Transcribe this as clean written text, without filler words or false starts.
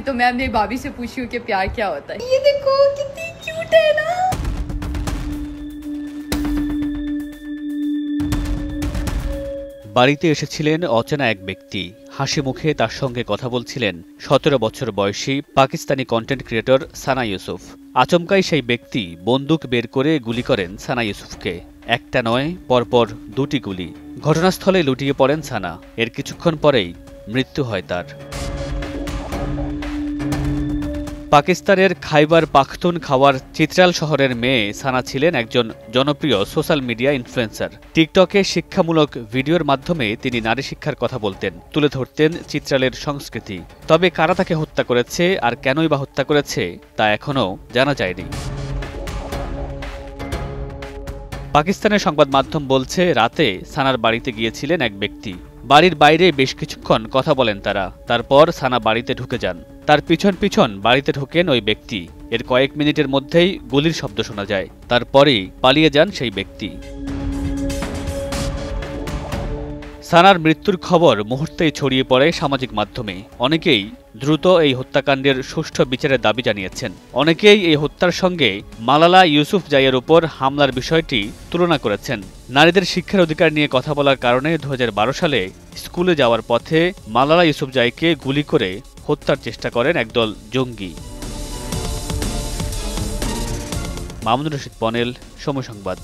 तो मैं अपनी भाभी से पूछी हूँ कि प्यार क्या होता है। ये देखो कितनी क्यूट है ना। বাড়িতে এসেছিলেন অচেনা এক ব্যক্তি। হাসি মুখে তার সঙ্গে কথা বলছিলেন ১৭ বছর বয়সী পাকিস্তানি কন্টেন্ট ক্রিয়েটর সানা ইউসুফ। আচমকাই সেই ব্যক্তি বন্দুক বের করে গুলি করেন সানা ইউসুফকে। একটা নয়, পরপর দুটি গুলি। ঘটনাস্থলে লুটিয়ে পড়েন সানা। এর কিছুক্ষণ পরেই মৃত্যু হয় তার। পাকিস্তানের খাইবার পাখতুনখাওয়ার চিত্রাল শহরের মেয়ে সানা ছিলেন একজন জনপ্রিয় সোশ্যাল মিডিয়া ইনফ্লুয়েন্সার। টিকটকে শিক্ষামূলক ভিডিওর মাধ্যমে তিনি নারী শিক্ষার কথা বলতেন, তুলে ধরতেন চিত্রালের সংস্কৃতি। তবে কারা তাকে হত্যা করেছে আর কেনই বা হত্যা করেছে তা এখনও জানা যায়নি। পাকিস্তানের সংবাদ মাধ্যম বলছে, রাতে সানার বাড়িতে গিয়েছিলেন এক ব্যক্তি। বাড়ির বাইরে বেশ কিছুক্ষণ কথা বলেন তারা। তারপর সানা বাড়িতে ঢুকে যান। তার পিছন পিছন বাড়িতে ঢোকেন ওই ব্যক্তি। এর কয়েক মিনিটের মধ্যেই গুলির শব্দ শোনা যায়। তারপরেই পালিয়ে যান সেই ব্যক্তি। সানার মৃত্যুর খবর মুহূর্তেই ছড়িয়ে পড়ে সামাজিক মাধ্যমে। অনেকেই দ্রুত এই হত্যাকাণ্ডের সুষ্ঠু বিচারের দাবি জানিয়েছেন। অনেকেই এই হত্যার সঙ্গে মালালা ইউসুফজাইয়ের উপর হামলার বিষয়টি তুলনা করেছেন। নারীদের শিক্ষার অধিকার নিয়ে কথা বলার কারণে ২০১২ সালে স্কুলে যাওয়ার পথে মালালা ইউসুফজাইকে গুলি করে হত্যার চেষ্টা করেন একদল জঙ্গি। মামুনুর রশিদ পনেল, সময় সংবাদ।